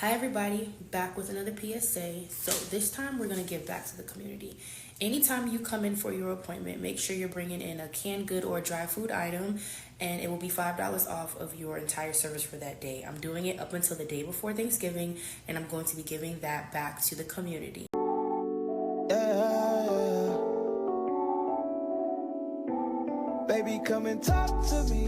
Hi everybody, back with another PSA. So this time we're going to give back to the community. Anytime you come in for your appointment, make sure you're bringing in a canned good or a dry food item, and it will be $5 off of your entire service for that day. I'm doing it up until the day before Thanksgiving, and I'm going to be giving that back to the community. Yeah. Baby, come and talk to me.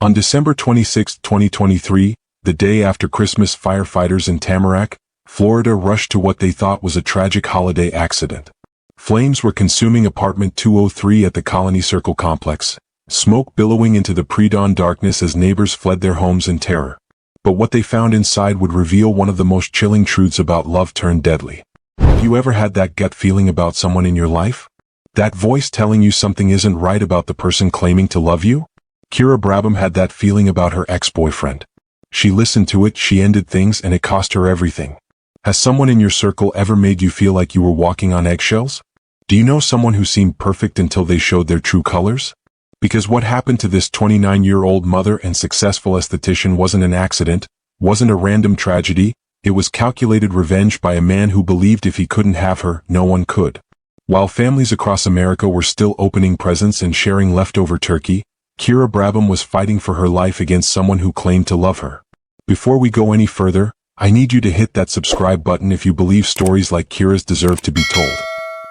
On December 26, 2023, the day after Christmas, firefighters in Tamarack, Florida rushed to what they thought was a tragic holiday accident. Flames were consuming apartment 203 at the Colony Circle complex, smoke billowing into the pre-dawn darkness as neighbors fled their homes in terror. But what they found inside would reveal one of the most chilling truths about love turned deadly. Have you ever had that gut feeling about someone in your life? That voice telling you something isn't right about the person claiming to love you? Kira Brabham had that feeling about her ex-boyfriend. She listened to it, she ended things, and it cost her everything. Has someone in your circle ever made you feel like you were walking on eggshells? Do you know someone who seemed perfect until they showed their true colors? Because what happened to this 29-year-old mother and successful esthetician wasn't an accident, wasn't a random tragedy, it was calculated revenge by a man who believed if he couldn't have her, no one could. While families across America were still opening presents and sharing leftover turkey, Kira Brabham was fighting for her life against someone who claimed to love her. Before we go any further, I need you to hit that subscribe button if you believe stories like Kira's deserve to be told.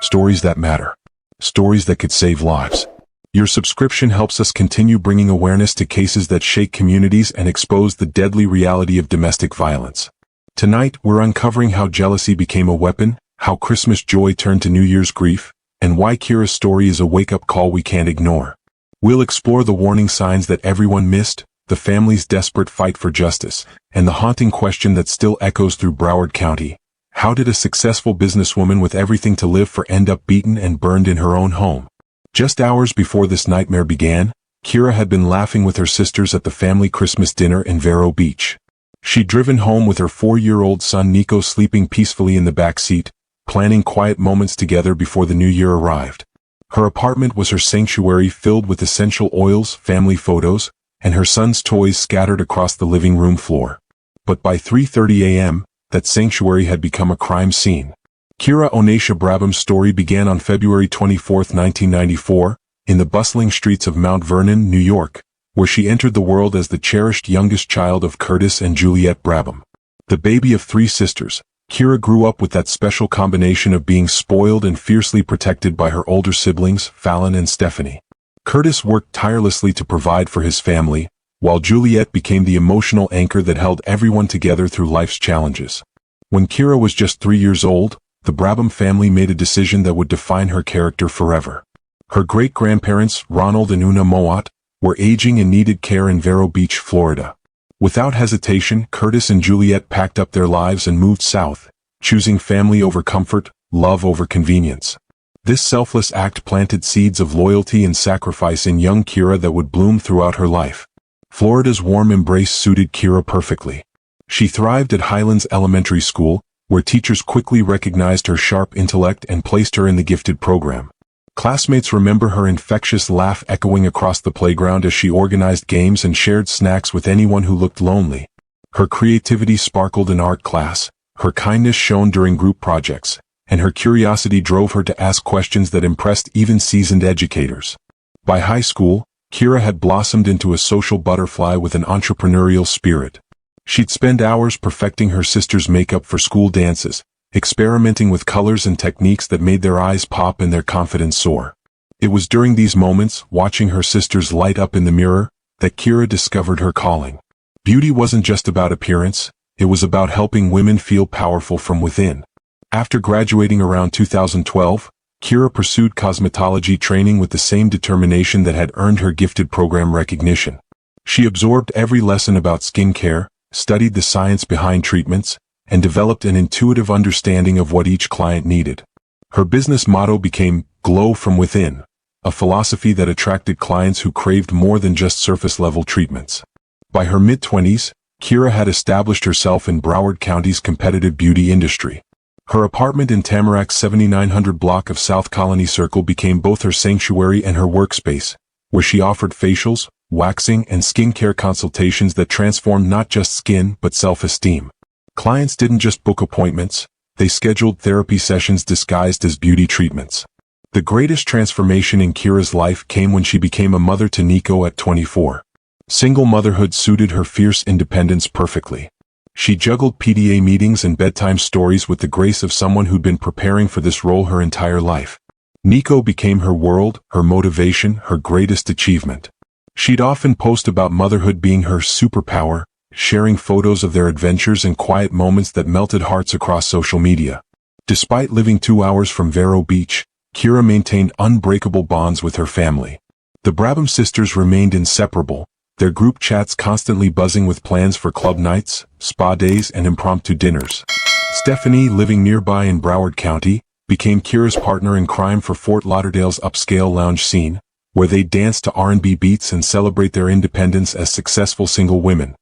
Stories that matter. Stories that could save lives. Your subscription helps us continue bringing awareness to cases that shake communities and expose the deadly reality of domestic violence. Tonight, we're uncovering how jealousy became a weapon, how Christmas joy turned to New Year's grief, and why Kira's story is a wake-up call we can't ignore. We'll explore the warning signs that everyone missed, the family's desperate fight for justice, and the haunting question that still echoes through Broward County. How did a successful businesswoman with everything to live for end up beaten and burned in her own home? Just hours before this nightmare began, Kira had been laughing with her sisters at the family Christmas dinner in Vero Beach. She'd driven home with her 4-year-old son Nico sleeping peacefully in the back seat, planning quiet moments together before the new year arrived. Her apartment was her sanctuary, filled with essential oils, family photos, and her son's toys scattered across the living room floor. But by 3:30 a.m., that sanctuary had become a crime scene. Kira Onaisha Brabham's story began on February 24, 1994, in the bustling streets of Mount Vernon, New York, where she entered the world as the cherished youngest child of Curtis and Juliet Brabham. The baby of 3 sisters, Kira grew up with that special combination of being spoiled and fiercely protected by her older siblings, Fallon and Stephanie. Curtis worked tirelessly to provide for his family, while Juliet became the emotional anchor that held everyone together through life's challenges. When Kira was just 3 years old, the Brabham family made a decision that would define her character forever. Her great-grandparents, Ronald and Una Mowat, were aging and needed care in Vero Beach, Florida. Without hesitation, Curtis and Juliet packed up their lives and moved south, choosing family over comfort, love over convenience. This selfless act planted seeds of loyalty and sacrifice in young Kira that would bloom throughout her life. Florida's warm embrace suited Kira perfectly. She thrived at Highlands Elementary School, where teachers quickly recognized her sharp intellect and placed her in the gifted program. Classmates remember her infectious laugh echoing across the playground as she organized games and shared snacks with anyone who looked lonely. Her creativity sparkled in art class, her kindness shone during group projects, and her curiosity drove her to ask questions that impressed even seasoned educators. By high school, Kira had blossomed into a social butterfly with an entrepreneurial spirit. She'd spend hours perfecting her sister's makeup for school dances, experimenting with colors and techniques that made their eyes pop and their confidence soar. It was during these moments, watching her sisters light up in the mirror, that Kira discovered her calling. Beauty wasn't just about appearance, it was about helping women feel powerful from within. After graduating around 2012, Kira pursued cosmetology training with the same determination that had earned her gifted program recognition. She absorbed every lesson about skincare, studied the science behind treatments, and developed an intuitive understanding of what each client needed. Her business motto became "Glow from Within," a philosophy that attracted clients who craved more than just surface-level treatments. By her mid-20s, Kira had established herself in Broward County's competitive beauty industry. Her apartment in Tamarack's 7900 block of South Colony Circle became both her sanctuary and her workspace, where she offered facials, waxing, and skincare consultations that transformed not just skin but self-esteem. Clients didn't just book appointments, they scheduled therapy sessions disguised as beauty treatments. The greatest transformation in Kira's life came when she became a mother to Nico at 24. Single motherhood suited her fierce independence perfectly. She juggled PDA meetings and bedtime stories with the grace of someone who'd been preparing for this role her entire life. Nico became her world, her motivation, her greatest achievement. She'd often post about motherhood being her superpower, sharing photos of their adventures and quiet moments that melted hearts across social media. Despite living 2 hours from Vero Beach, Kira maintained unbreakable bonds with her family. The Brabham sisters remained inseparable, their group chats constantly buzzing with plans for club nights, spa days, and impromptu dinners. Stephanie, living nearby in Broward County, became Kira's partner in crime for Fort Lauderdale's upscale lounge scene, where they dance to R&B beats and celebrate their independence as successful single women.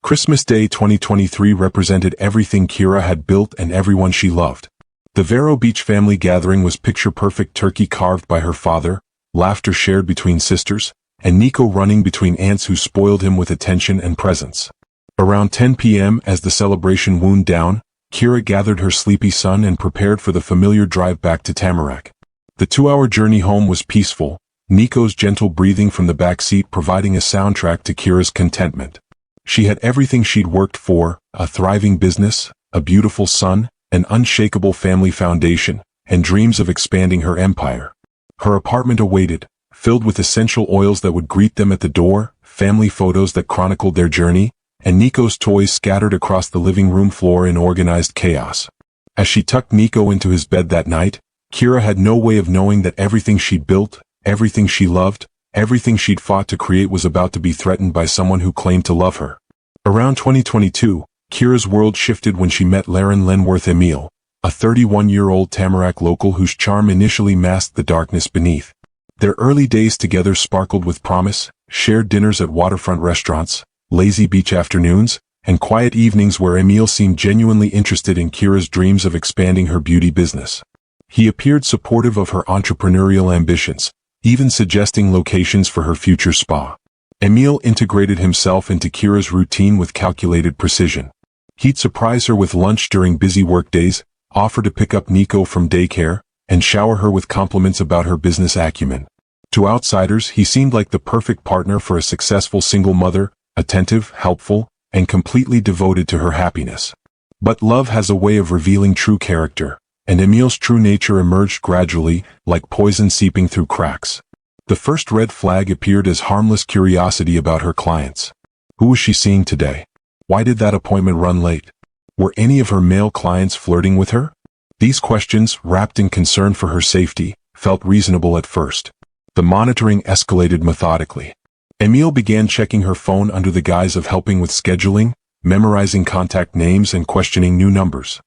Christmas Day 2023 represented everything Kira had built and everyone she loved. The Vero Beach family gathering was picture-perfect: turkey carved by her father, laughter shared between sisters, and Nico running between aunts who spoiled him with attention and presence. Around 10 p.m. as the celebration wound down, Kira gathered her sleepy son and prepared for the familiar drive back to Tamarack. The 2-hour journey home was peaceful, Nico's gentle breathing from the back seat providing a soundtrack to Kira's contentment. She had everything she'd worked for: a thriving business, a beautiful son, an unshakable family foundation, and dreams of expanding her empire. Her apartment awaited, filled with essential oils that would greet them at the door, family photos that chronicled their journey, and Nico's toys scattered across the living room floor in organized chaos. As she tucked Nico into his bed that night, Kira had no way of knowing that everything she'd built, everything she loved, everything she'd fought to create was about to be threatened by someone who claimed to love her. Around 2022, Kira's world shifted when she met Laren Lenworth Emile, a 31-year-old Tamarack local whose charm initially masked the darkness beneath. Their early days together sparkled with promise, shared dinners at waterfront restaurants, lazy beach afternoons, and quiet evenings where Emile seemed genuinely interested in Kira's dreams of expanding her beauty business. He appeared supportive of her entrepreneurial ambitions, even suggesting locations for her future spa. Emile integrated himself into Kira's routine with calculated precision. He'd surprise her with lunch during busy workdays, offer to pick up Nico from daycare, and shower her with compliments about her business acumen. To outsiders, he seemed like the perfect partner for a successful single mother, attentive, helpful, and completely devoted to her happiness. But love has a way of revealing true character, and Emile's true nature emerged gradually, like poison seeping through cracks. The first red flag appeared as harmless curiosity about her clients. Who was she seeing today? Why did that appointment run late? Were any of her male clients flirting with her? These questions, wrapped in concern for her safety, felt reasonable at first. The monitoring escalated methodically. Emile began checking her phone under the guise of helping with scheduling, memorizing contact names, and questioning new numbers.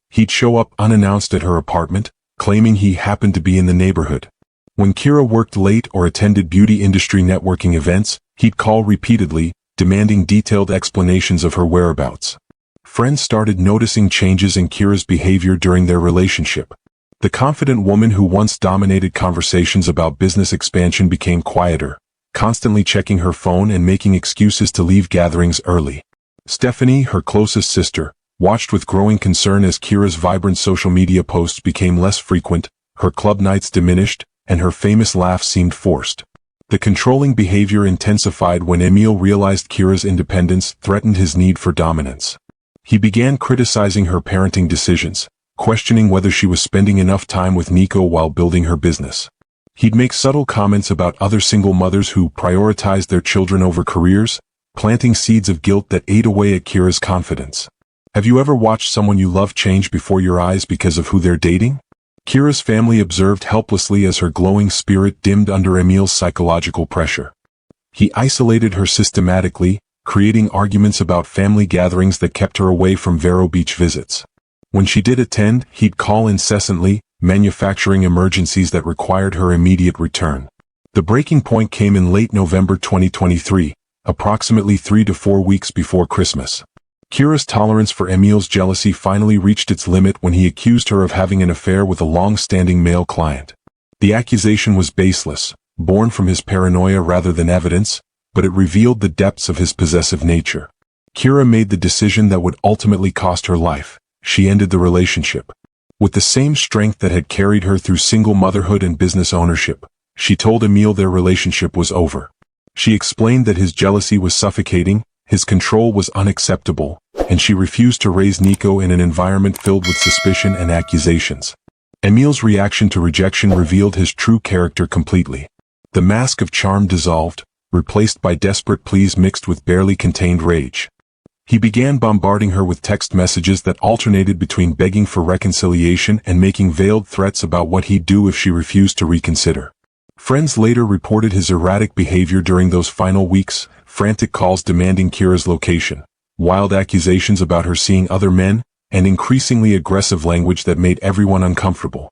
He'd show up unannounced at her apartment, claiming he happened to be in the neighborhood. When Kira worked late or attended beauty industry networking events, he'd call repeatedly, demanding detailed explanations of her whereabouts. Friends started noticing changes in Kira's behavior during their relationship. The confident woman who once dominated conversations about business expansion became quieter, constantly checking her phone and making excuses to leave gatherings early. Stephanie, her closest sister, watched with growing concern as Kira's vibrant social media posts became less frequent, her club nights diminished, and her famous laughs seemed forced. The controlling behavior intensified when Emile realized Kira's independence threatened his need for dominance. He began criticizing her parenting decisions, questioning whether she was spending enough time with Nico while building her business. He'd make subtle comments about other single mothers who prioritized their children over careers, planting seeds of guilt that ate away at Kira's confidence. Have you ever watched someone you love change before your eyes because of who they're dating? Kira's family observed helplessly as her glowing spirit dimmed under Emile's psychological pressure. He isolated her systematically, creating arguments about family gatherings that kept her away from Vero Beach visits. When she did attend, he'd call incessantly, manufacturing emergencies that required her immediate return. The breaking point came in late November 2023, approximately 3 to 4 weeks before Christmas. Kira's tolerance for Emile's jealousy finally reached its limit when he accused her of having an affair with a long-standing male client. The accusation was baseless, born from his paranoia rather than evidence, but it revealed the depths of his possessive nature. Kira made the decision that would ultimately cost her life. She ended the relationship. With the same strength that had carried her through single motherhood and business ownership, she told Emil their relationship was over. She explained that his jealousy was suffocating, his control was unacceptable, and she refused to raise Nico in an environment filled with suspicion and accusations. Emil's reaction to rejection revealed his true character completely. The mask of charm dissolved, replaced by desperate pleas mixed with barely contained rage. He began bombarding her with text messages that alternated between begging for reconciliation and making veiled threats about what he'd do if she refused to reconsider. Friends later reported his erratic behavior during those final weeks, frantic calls demanding Kira's location, wild accusations about her seeing other men, and increasingly aggressive language that made everyone uncomfortable.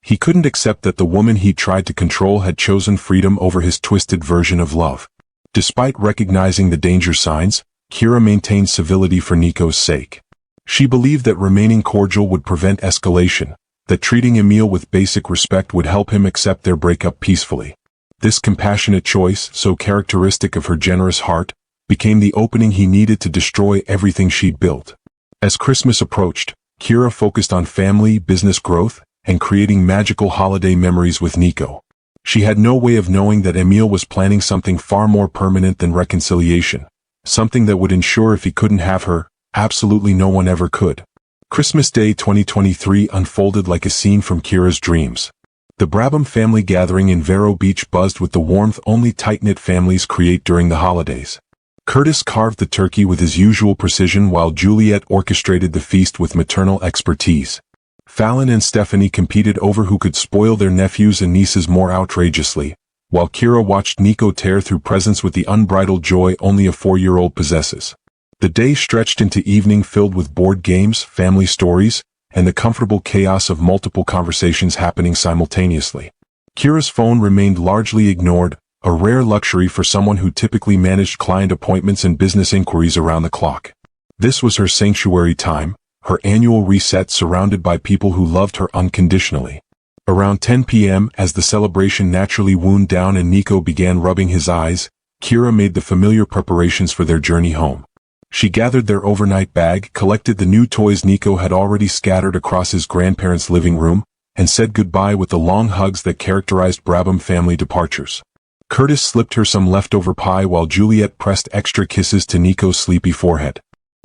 He couldn't accept that the woman he tried to control had chosen freedom over his twisted version of love. Despite recognizing the danger signs, Kira maintained civility for Nico's sake. She believed that remaining cordial would prevent escalation, that treating Emil with basic respect would help him accept their breakup peacefully. This compassionate choice, so characteristic of her generous heart, became the opening he needed to destroy everything she'd built. As Christmas approached, Kira focused on family, business growth, and creating magical holiday memories with Nico. She had no way of knowing that Emil was planning something far more permanent than reconciliation. Something that would ensure if he couldn't have her, absolutely no one ever could. Christmas Day 2023 unfolded like a scene from Kira's dreams. The Brabham family gathering in Vero Beach buzzed with the warmth only tight-knit families create during the holidays. Curtis carved the turkey with his usual precision while Juliet orchestrated the feast with maternal expertise. Fallon and Stephanie competed over who could spoil their nephews and nieces more outrageously, while Kira watched Nico tear through presents with the unbridled joy only a 4-year-old possesses. The day stretched into evening filled with board games, family stories, and the comfortable chaos of multiple conversations happening simultaneously. Kira's phone remained largely ignored, a rare luxury for someone who typically managed client appointments and business inquiries around the clock. This was her sanctuary time, her annual reset surrounded by people who loved her unconditionally. Around 10 p.m., as the celebration naturally wound down and Nico began rubbing his eyes, Kira made the familiar preparations for their journey home. She gathered their overnight bag, collected the new toys Nico had already scattered across his grandparents' living room, and said goodbye with the long hugs that characterized Brabham family departures. Curtis slipped her some leftover pie while Juliet pressed extra kisses to Nico's sleepy forehead.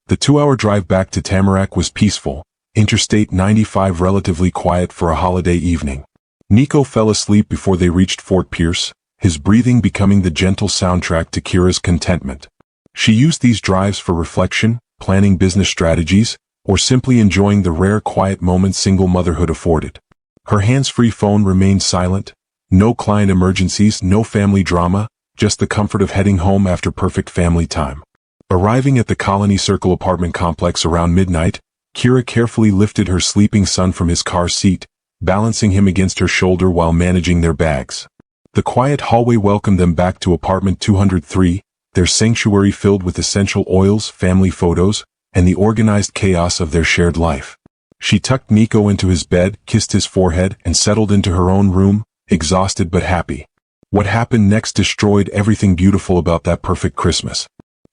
The 2-hour drive back to Tamarack was peaceful, Interstate 95 relatively quiet for a holiday evening. Nico fell asleep before they reached Fort Pierce, his breathing becoming the gentle soundtrack to Kira's contentment. She used these drives for reflection, planning business strategies, or simply enjoying the rare quiet moments single motherhood afforded. Her hands-free phone remained silent, no client emergencies, no family drama, just the comfort of heading home after perfect family time. Arriving at the Colony Circle apartment complex around midnight, Kira carefully lifted her sleeping son from his car seat, balancing him against her shoulder while managing their bags. The quiet hallway welcomed them back to apartment 203, their sanctuary filled with essential oils, family photos, and the organized chaos of their shared life. She tucked Nico into his bed, kissed his forehead, and settled into her own room, exhausted but happy. What happened next destroyed everything beautiful about that perfect Christmas.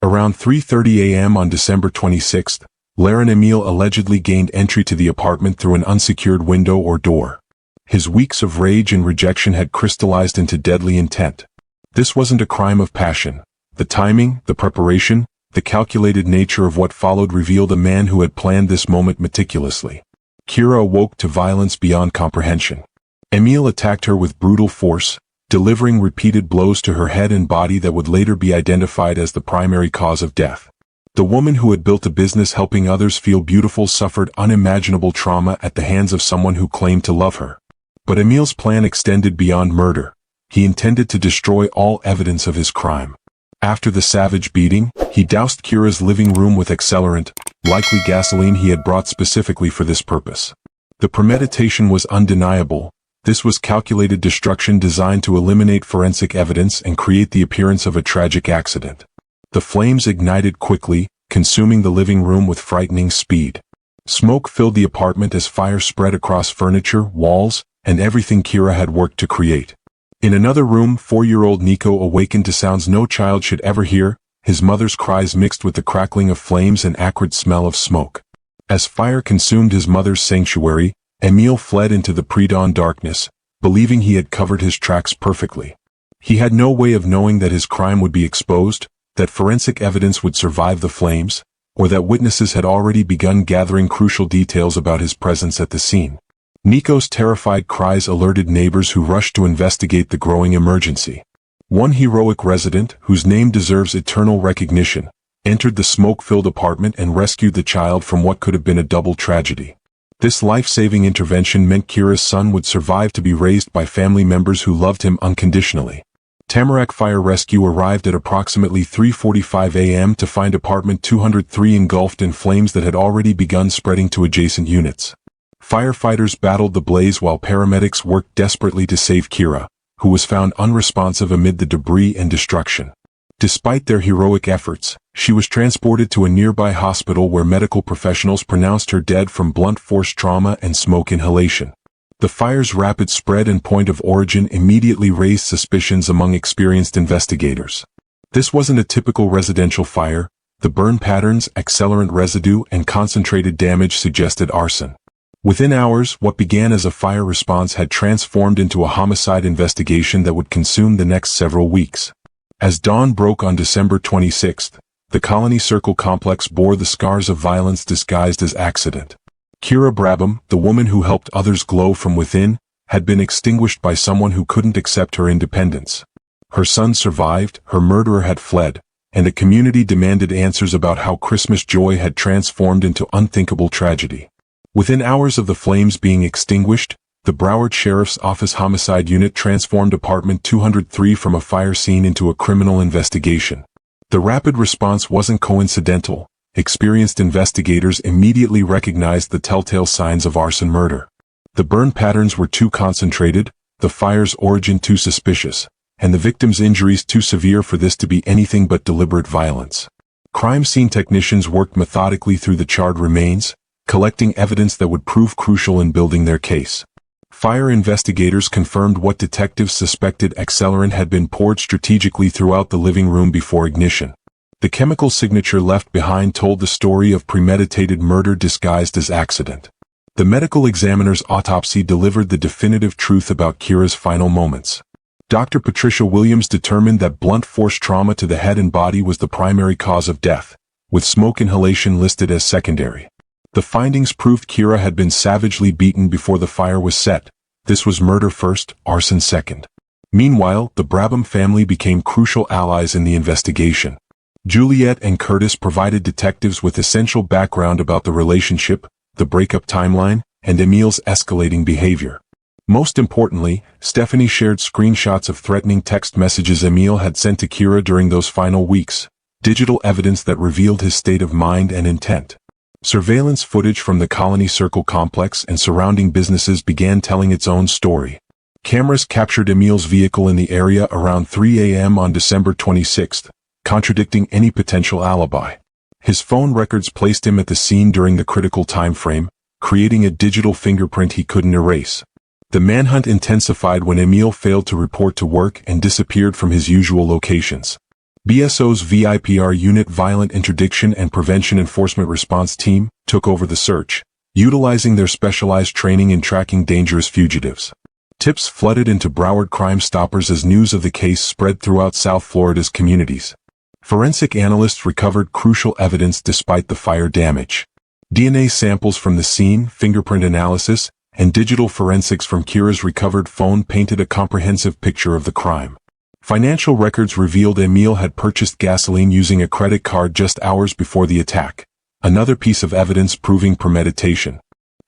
Around 3:30 a.m. on December 26th, Laren Emil allegedly gained entry to the apartment through an unsecured window or door. His weeks of rage and rejection had crystallized into deadly intent. This wasn't a crime of passion. The timing, the preparation, the calculated nature of what followed revealed a man who had planned this moment meticulously. Kira awoke to violence beyond comprehension. Emil attacked her with brutal force, delivering repeated blows to her head and body that would later be identified as the primary cause of death. The woman who had built a business helping others feel beautiful suffered unimaginable trauma at the hands of someone who claimed to love her. But Emil's plan extended beyond murder. He intended to destroy all evidence of his crime. After the savage beating, he doused Kira's living room with accelerant, likely gasoline he had brought specifically for this purpose. The premeditation was undeniable. This was calculated destruction designed to eliminate forensic evidence and create the appearance of a tragic accident. The flames ignited quickly, consuming the living room with frightening speed. Smoke filled the apartment as fire spread across furniture, walls, and everything Kira had worked to create. In another room, 4-year-old Nico awakened to sounds no child should ever hear, his mother's cries mixed with the crackling of flames and acrid smell of smoke. As fire consumed his mother's sanctuary, Emil fled into the pre-dawn darkness, believing he had covered his tracks perfectly. He had no way of knowing that his crime would be exposed, that forensic evidence would survive the flames, or that witnesses had already begun gathering crucial details about his presence at the scene. Nico's terrified cries alerted neighbors who rushed to investigate the growing emergency. One heroic resident, whose name deserves eternal recognition, entered the smoke-filled apartment and rescued the child from what could have been a double tragedy. This life-saving intervention meant Kira's son would survive to be raised by family members who loved him unconditionally. Tamarack Fire Rescue arrived at approximately 3:45 a.m. to find apartment 203 engulfed in flames that had already begun spreading to adjacent units. Firefighters battled the blaze while paramedics worked desperately to save Kira, who was found unresponsive amid the debris and destruction. Despite their heroic efforts, she was transported to a nearby hospital where medical professionals pronounced her dead from blunt force trauma and smoke inhalation. The fire's rapid spread and point of origin immediately raised suspicions among experienced investigators. This wasn't a typical residential fire. The burn patterns, accelerant residue, and concentrated damage suggested arson. Within hours, what began as a fire response had transformed into a homicide investigation that would consume the next several weeks. As dawn broke on December 26, the Colony Circle complex bore the scars of violence disguised as accident. Kira Brabham, the woman who helped others glow from within, had been extinguished by someone who couldn't accept her independence. Her son survived, her murderer had fled, and the community demanded answers about how Christmas joy had transformed into unthinkable tragedy. Within hours of the flames being extinguished, the Broward Sheriff's Office Homicide Unit transformed apartment 203 from a fire scene into a criminal investigation. The rapid response wasn't coincidental. Experienced investigators immediately recognized the telltale signs of arson murder. The burn patterns were too concentrated, the fire's origin too suspicious, and the victim's injuries too severe for this to be anything but deliberate violence. Crime scene technicians worked methodically through the charred remains, collecting evidence that would prove crucial in building their case. Fire investigators confirmed what detectives suspected: accelerant had been poured strategically throughout the living room before ignition. The chemical signature left behind told the story of premeditated murder disguised as accident. The medical examiner's autopsy delivered the definitive truth about Kira's final moments. Dr. Patricia Williams determined that blunt force trauma to the head and body was the primary cause of death, with smoke inhalation listed as secondary. The findings proved Kira had been savagely beaten before the fire was set. This was murder first, arson second. Meanwhile, the Brabham family became crucial allies in the investigation. Juliet and Curtis provided detectives with essential background about the relationship, the breakup timeline, and Emil's escalating behavior. Most importantly, Stephanie shared screenshots of threatening text messages Emil had sent to Kira during those final weeks, digital evidence that revealed his state of mind and intent. Surveillance footage from the Colony Circle complex and surrounding businesses began telling its own story. Cameras captured Emil's vehicle in the area around 3 a.m. on December 26, contradicting any potential alibi. His phone records placed him at the scene during the critical time frame, creating a digital fingerprint he couldn't erase. The manhunt intensified when Emil failed to report to work and disappeared from his usual locations. BSO's VIPR unit Violent Interdiction and Prevention Enforcement Response Team took over the search, utilizing their specialized training in tracking dangerous fugitives. Tips flooded into Broward Crime Stoppers as news of the case spread throughout South Florida's communities. Forensic analysts recovered crucial evidence despite the fire damage. DNA samples from the scene, fingerprint analysis, and digital forensics from Kira's recovered phone painted a comprehensive picture of the crime. Financial records revealed Emil had purchased gasoline using a credit card just hours before the attack, another piece of evidence proving premeditation.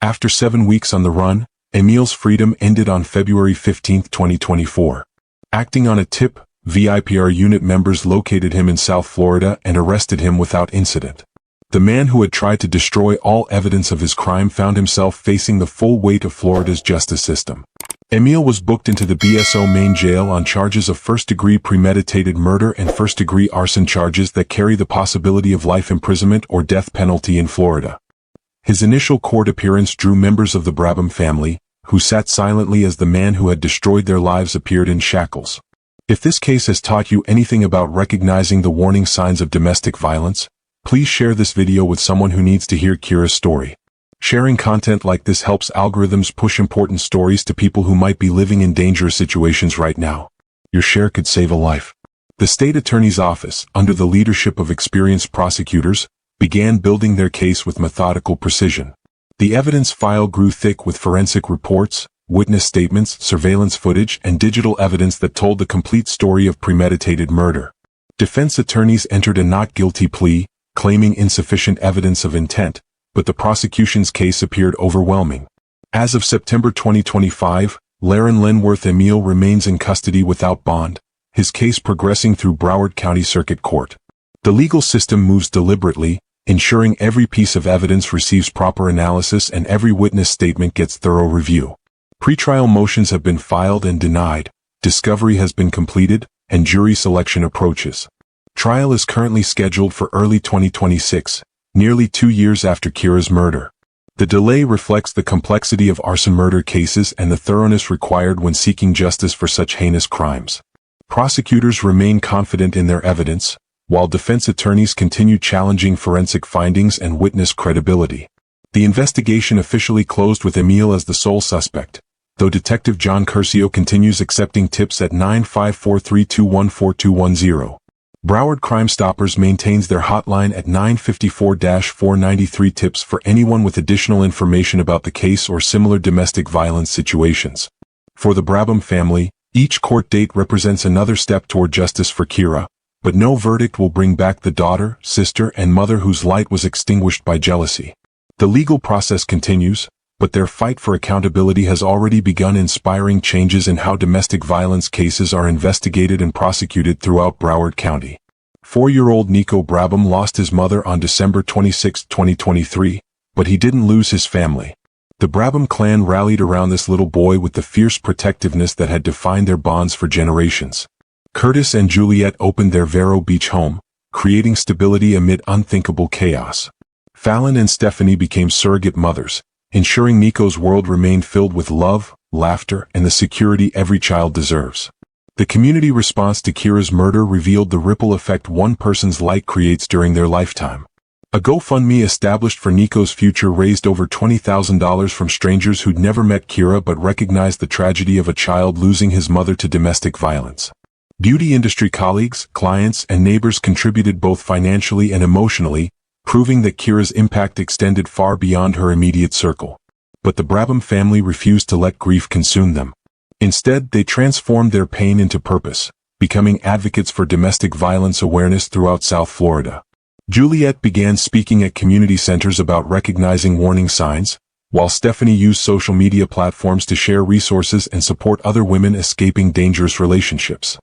After 7 weeks on the run, Emil's freedom ended on February 15, 2024. Acting on a tip, VIPR unit members located him in South Florida and arrested him without incident. The man who had tried to destroy all evidence of his crime found himself facing the full weight of Florida's justice system. Emil was booked into the BSO main jail on charges of first-degree premeditated murder and first-degree arson, charges that carry the possibility of life imprisonment or death penalty in Florida. His initial court appearance drew members of the Brabham family, who sat silently as the man who had destroyed their lives appeared in shackles. If this case has taught you anything about recognizing the warning signs of domestic violence, please share this video with someone who needs to hear Kira's story. Sharing content like this helps algorithms push important stories to people who might be living in dangerous situations right now. Your share could save a life. The state attorney's office, under the leadership of experienced prosecutors, began building their case with methodical precision. The evidence file grew thick with forensic reports, witness statements, surveillance footage, and digital evidence that told the complete story of premeditated murder. Defense attorneys entered a not guilty plea, claiming insufficient evidence of intent, but the prosecution's case appeared overwhelming. As of September 2025, Laren Lenworth Emile remains in custody without bond, his case progressing through Broward County Circuit Court. The legal system moves deliberately, ensuring every piece of evidence receives proper analysis and every witness statement gets thorough review. Pretrial motions have been filed and denied, discovery has been completed, and jury selection approaches. Trial is currently scheduled for early 2026, nearly 2 years after Kira's murder. The delay reflects the complexity of arson murder cases and the thoroughness required when seeking justice for such heinous crimes. Prosecutors remain confident in their evidence, while defense attorneys continue challenging forensic findings and witness credibility. The investigation officially closed with Emile as the sole suspect, though Detective John Curcio continues accepting tips at 95432142210. Broward Crime Stoppers maintains their hotline at 954-493 tips for anyone with additional information about the case or similar domestic violence situations. For the Brabham family, each court date represents another step toward justice for Kira, but no verdict will bring back the daughter, sister, and mother whose light was extinguished by jealousy. The legal process continues, but their fight for accountability has already begun inspiring changes in how domestic violence cases are investigated and prosecuted throughout Broward County. 4-year-old Nico Brabham lost his mother on December 26, 2023, but he didn't lose his family. The Brabham clan rallied around this little boy with the fierce protectiveness that had defined their bonds for generations. Curtis and Juliet opened their Vero Beach home, creating stability amid unthinkable chaos. Fallon and Stephanie became surrogate mothers, ensuring Nico's world remained filled with love, laughter, and the security every child deserves. The community response to Kira's murder revealed the ripple effect one person's light creates during their lifetime. A GoFundMe established for Nico's future raised over $20,000 from strangers who'd never met Kira but recognized the tragedy of a child losing his mother to domestic violence. Beauty industry colleagues, clients, and neighbors contributed both financially and emotionally, proving that Kira's impact extended far beyond her immediate circle. But the Brabham family refused to let grief consume them. Instead, they transformed their pain into purpose, becoming advocates for domestic violence awareness throughout South Florida. Juliet began speaking at community centers about recognizing warning signs, while Stephanie used social media platforms to share resources and support other women escaping dangerous relationships.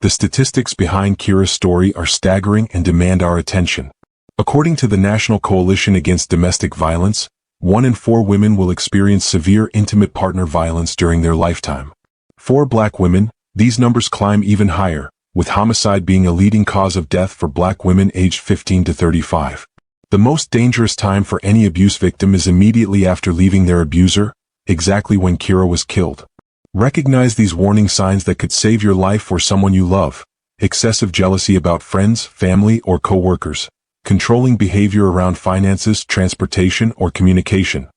The statistics behind Kira's story are staggering and demand our attention. According to the National Coalition Against Domestic Violence, 1 in 4 women will experience severe intimate partner violence during their lifetime. For Black women, these numbers climb even higher, with homicide being a leading cause of death for Black women aged 15 to 35. The most dangerous time for any abuse victim is immediately after leaving their abuser, exactly when Kira was killed. Recognize these warning signs that could save your life or someone you love: excessive jealousy about friends, family, or co-workers, controlling behavior around finances, transportation, or communication,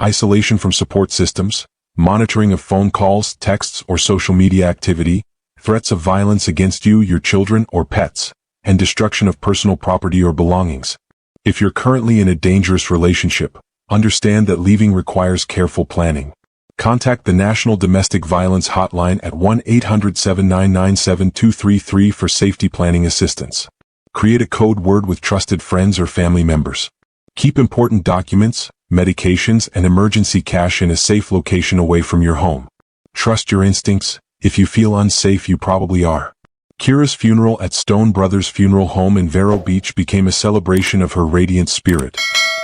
isolation from support systems, monitoring of phone calls, texts, or social media activity, threats of violence against you, your children, or pets, and destruction of personal property or belongings. If you're currently in a dangerous relationship, understand that leaving requires careful planning. Contact the National Domestic Violence Hotline at 1-800-799-7233 for safety planning assistance. Create a code word with trusted friends or family members. Keep important documents, medications, and emergency cash in a safe location away from your home. Trust your instincts. If you feel unsafe, you probably are. Kira's funeral at Stone Brothers Funeral Home in Vero Beach became a celebration of her radiant spirit.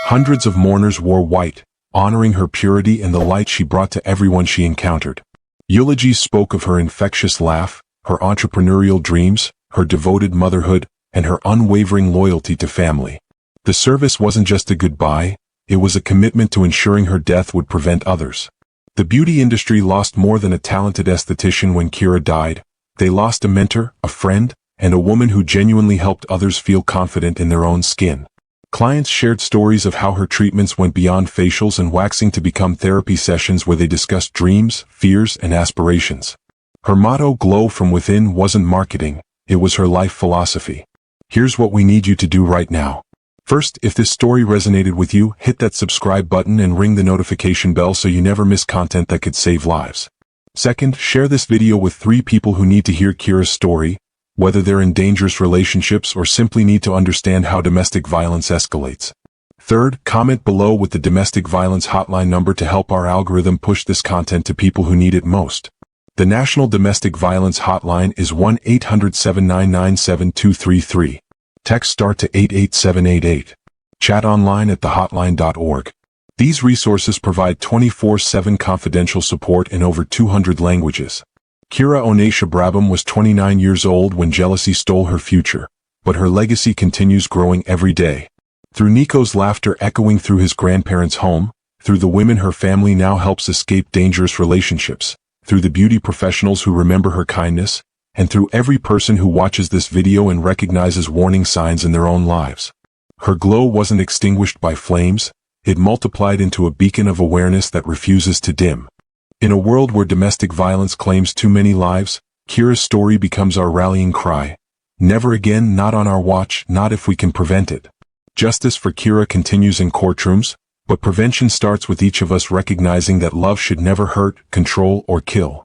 Hundreds of mourners wore white, honoring her purity and the light she brought to everyone she encountered. Eulogies spoke of her infectious laugh, her entrepreneurial dreams, her devoted motherhood, and her unwavering loyalty to family. The service wasn't just a goodbye, it was a commitment to ensuring her death would prevent others. The beauty industry lost more than a talented esthetician when Kira died. They lost a mentor, a friend, and a woman who genuinely helped others feel confident in their own skin. Clients shared stories of how her treatments went beyond facials and waxing to become therapy sessions where they discussed dreams, fears, and aspirations. Her motto, "Glow from Within," wasn't marketing, it was her life philosophy. Here's what we need you to do right now. First, if this story resonated with you, hit that subscribe button and ring the notification bell so you never miss content that could save lives. Second, share this video with 3 people who need to hear Kira's story, whether they're in dangerous relationships or simply need to understand how domestic violence escalates. Third, comment below with the domestic violence hotline number to help our algorithm push this content to people who need it most. The National Domestic Violence Hotline is 1-800-799-7233. Text START to 88788. Chat online at thehotline.org. These resources provide 24/7 confidential support in over 200 languages. Kira Onaisha Brabham was 29 years old when jealousy stole her future, but her legacy continues growing every day. Through Nico's laughter echoing through his grandparents' home, through the women her family now helps escape dangerous relationships, through the beauty professionals who remember her kindness, and through every person who watches this video and recognizes warning signs in their own lives. Her glow wasn't extinguished by flames, it multiplied into a beacon of awareness that refuses to dim. In a world where domestic violence claims too many lives, Kira's story becomes our rallying cry. Never again, not on our watch, not if we can prevent it. Justice for Kira continues in courtrooms, but prevention starts with each of us recognizing that love should never hurt, control, or kill.